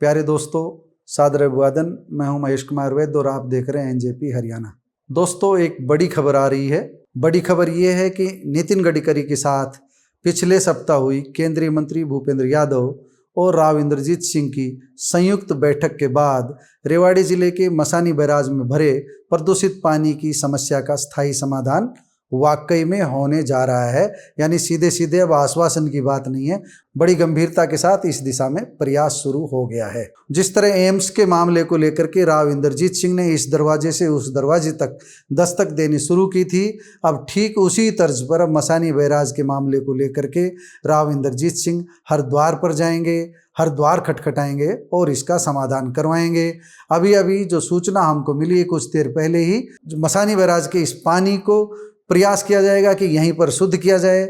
प्यारे दोस्तों, सादर अभिवादन। मैं हूं महेश कुमार वैद्य और आप देख रहे हैं एनजेपी हरियाणा। दोस्तों, एक बड़ी खबर आ रही है। बड़ी खबर ये है कि नितिन गडकरी के साथ पिछले सप्ताह हुई केंद्रीय मंत्री भूपेंद्र यादव और राव इंद्रजीत सिंह की संयुक्त बैठक के बाद रेवाड़ी जिले के मसानी बैराज में भरे प्रदूषित पानी की समस्या का स्थायी समाधान वाकई में होने जा रहा है। यानी सीधे सीधे अब आश्वासन की बात नहीं है, बड़ी गंभीरता के साथ इस दिशा में प्रयास शुरू हो गया है। जिस तरह एम्स के मामले को लेकर के राव इंद्रजीत सिंह ने इस दरवाजे से उस दरवाजे तक दस्तक देनी शुरू की थी, अब ठीक उसी तर्ज पर अब मसानी बैराज के मामले को लेकर के राव इंद्रजीत सिंह हर द्वार पर जाएंगे, हर द्वार खटखटाएंगे और इसका समाधान करवाएंगे। अभी अभी जो सूचना हमको मिली है कुछ देर पहले ही, मसानी बैराज के इस पानी को प्रयास किया जाएगा कि यहीं पर शुद्ध किया जाए,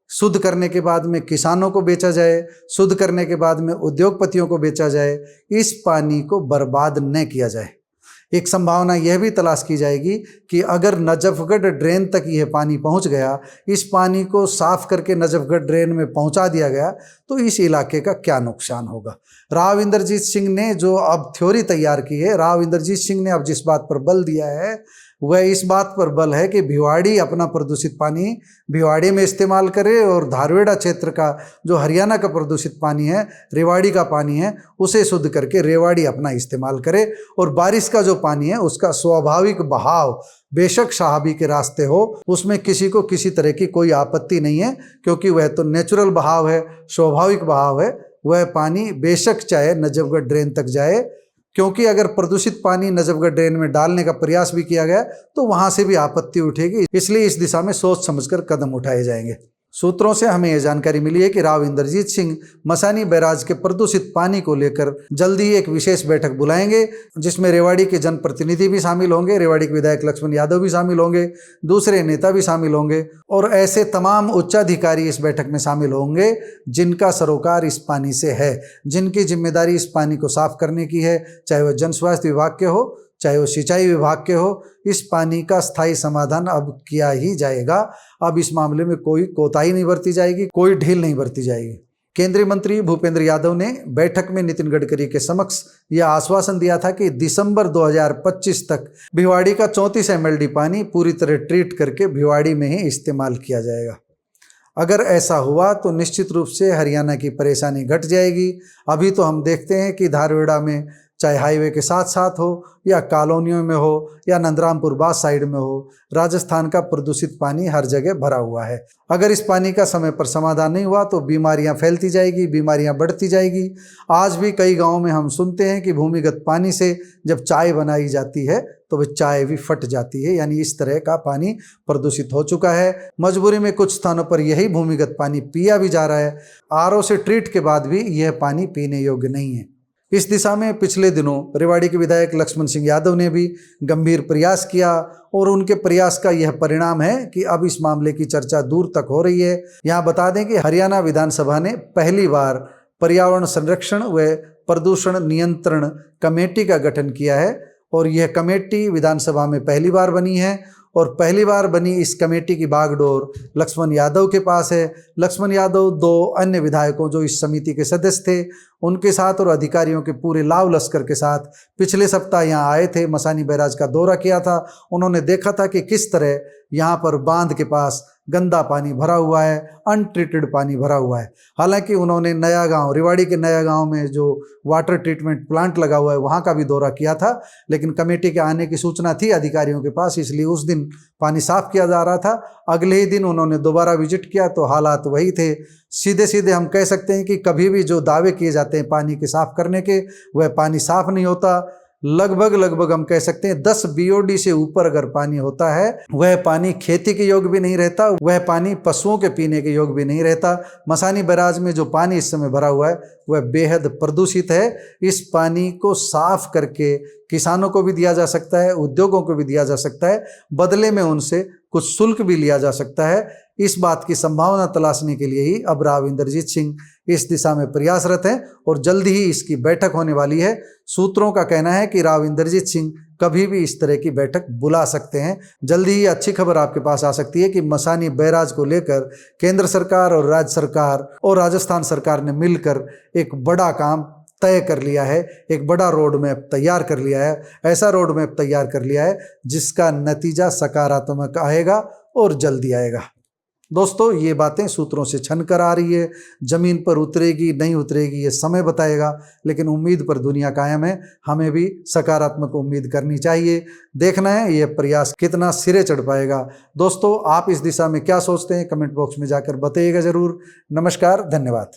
शुद्ध करने के बाद में किसानों को बेचा जाए, शुद्ध करने के बाद में उद्योगपतियों को बेचा जाए, इस पानी को बर्बाद न किया जाए। एक संभावना यह भी तलाश की जाएगी कि अगर नजफगढ़ ड्रेन तक यह पानी पहुंच गया, इस पानी को साफ करके नजफगढ़ ड्रेन में पहुंचा दिया गया, तो इस इलाके का क्या नुकसान होगा। राव इंद्रजीत सिंह ने जो अब थ्योरी तैयार की है, राव इंद्रजीत सिंह ने अब जिस बात पर बल दिया है वह इस बात पर बल है कि भिवाड़ी अपना प्रदूषित पानी भिवाड़ी में इस्तेमाल करे और धारवेड़ा क्षेत्र का जो हरियाणा का प्रदूषित पानी है, रेवाड़ी का पानी है, उसे शुद्ध करके रेवाड़ी अपना इस्तेमाल करे। और बारिश का जो पानी है उसका स्वाभाविक बहाव बेशक साहबी के रास्ते हो, उसमें किसी को किसी तरह की कोई आपत्ति नहीं है, क्योंकि वह तो नेचुरल बहाव है, स्वाभाविक बहाव है। वह पानी बेशक चाहे नजफगढ़ ड्रेन तक जाए, क्योंकि अगर प्रदूषित पानी नजफगढ़ ड्रेन में डालने का प्रयास भी किया गया तो वहां से भी आपत्ति उठेगी। इसलिए इस दिशा में सोच समझकर कदम उठाए जाएंगे। सूत्रों से हमें यह जानकारी मिली है कि राव इंद्रजीत सिंह मसानी बैराज के प्रदूषित पानी को लेकर जल्दी एक विशेष बैठक बुलाएंगे, जिसमें रेवाड़ी के जनप्रतिनिधि भी शामिल होंगे, रेवाड़ी के विधायक लक्ष्मण यादव भी शामिल होंगे, दूसरे नेता भी शामिल होंगे और ऐसे तमाम उच्चाधिकारी इस बैठक में शामिल होंगे जिनका सरोकार इस पानी से है, जिनकी जिम्मेदारी इस पानी को साफ करने की है, चाहे वह जन स्वास्थ्य विभाग के हो, चाहे वो सिंचाई विभाग के हो। इस पानी का स्थायी समाधान अब किया ही जाएगा। अब इस मामले में कोई कोताही नहीं बरती जाएगी, कोई ढील नहीं बरती जाएगी। केंद्रीय मंत्री भूपेंद्र यादव ने बैठक में नितिन गडकरी के समक्ष यह आश्वासन दिया था कि दिसंबर 2025 तक भिवाड़ी का 34 MLD पानी पूरी तरह ट्रीट करके भिवाड़ी में ही इस्तेमाल किया जाएगा। अगर ऐसा हुआ तो निश्चित रूप से हरियाणा की परेशानी घट जाएगी। अभी तो हम देखते हैं कि धारवेड़ा में चाहे हाईवे के साथ साथ हो या कॉलोनियों में हो या नंदरामपुर बास साइड में हो, राजस्थान का प्रदूषित पानी हर जगह भरा हुआ है। अगर इस पानी का समय पर समाधान नहीं हुआ तो बीमारियां फैलती जाएगी, बीमारियां बढ़ती जाएगी। आज भी कई गांवों में हम सुनते हैं कि भूमिगत पानी से जब चाय बनाई जाती है तो वह चाय भी फट जाती है। यानी इस तरह का पानी प्रदूषित हो चुका है। मजबूरी में कुछ स्थानों पर यही भूमिगत पानी पिया भी जा रहा है। RO से ट्रीट के बाद भी यह पानी पीने योग्य नहीं है। इस दिशा में पिछले दिनों रेवाड़ी के विधायक लक्ष्मण सिंह यादव ने भी गंभीर प्रयास किया और उनके प्रयास का यह परिणाम है कि अब इस मामले की चर्चा दूर तक हो रही है। यहाँ बता दें कि हरियाणा विधानसभा ने पहली बार पर्यावरण संरक्षण व प्रदूषण नियंत्रण कमेटी का गठन किया है और यह कमेटी विधानसभा में पहली बार बनी है और पहली बार बनी इस कमेटी की बागडोर लक्ष्मण यादव के पास है। लक्ष्मण यादव 2 अन्य विधायकों जो इस समिति के सदस्य थे उनके साथ और अधिकारियों के पूरे लाव लश्कर के साथ पिछले सप्ताह यहाँ आए थे, मसानी बैराज का दौरा किया था। उन्होंने देखा था कि किस तरह यहाँ पर बांध के पास गंदा पानी भरा हुआ है, अनट्रीटेड पानी भरा हुआ है। हालांकि उन्होंने नया गांव, रेवाड़ी के नया गांव में जो वाटर ट्रीटमेंट प्लांट लगा हुआ है वहाँ का भी दौरा किया था, लेकिन कमेटी के आने की सूचना थी अधिकारियों के पास, इसलिए उस दिन पानी साफ किया जा रहा था। अगले ही दिन उन्होंने दोबारा विजिट किया तो हालात वही थे। सीधे सीधे हम कह सकते हैं कि कभी भी जो दावे किए जाते हैं पानी के साफ करने के, वह पानी साफ नहीं होता। लगभग हम कह सकते हैं 10 BOD से ऊपर अगर पानी होता है वह पानी खेती के योग्य भी नहीं रहता, वह पानी पशुओं के पीने के योग्य भी नहीं रहता। मसानी बैराज में जो पानी इस समय भरा हुआ है वह बेहद प्रदूषित है। इस पानी को साफ करके किसानों को भी दिया जा सकता है, उद्योगों को भी दिया जा सकता है, बदले में उनसे कुछ शुल्क भी लिया जा सकता है। इस बात की संभावना तलाशने के लिए ही अब राव इंद्रजीत सिंह इस दिशा में प्रयासरत हैं और जल्द ही इसकी बैठक होने वाली है। सूत्रों का कहना है कि राव इंद्रजीत सिंह कभी भी इस तरह की बैठक बुला सकते हैं। जल्दी ही अच्छी खबर आपके पास आ सकती है कि मसानी बैराज को लेकर केंद्र सरकार और राज्य सरकार और राजस्थान सरकार ने मिलकर एक बड़ा काम तय कर लिया है, एक बड़ा रोड मैप तैयार कर लिया है, ऐसा रोड मैप तैयार कर लिया है जिसका नतीजा सकारात्मक आएगा और जल्दी आएगा। दोस्तों, ये बातें सूत्रों से छन कर आ रही है, जमीन पर उतरेगी नहीं उतरेगी ये समय बताएगा, लेकिन उम्मीद पर दुनिया कायम है। हमें भी सकारात्मक उम्मीद करनी चाहिए। देखना है ये प्रयास कितना सिरे चढ़ पाएगा। दोस्तों, आप इस दिशा में क्या सोचते हैं, कमेंट बॉक्स में जाकर बताइएगा जरूर। नमस्कार, धन्यवाद।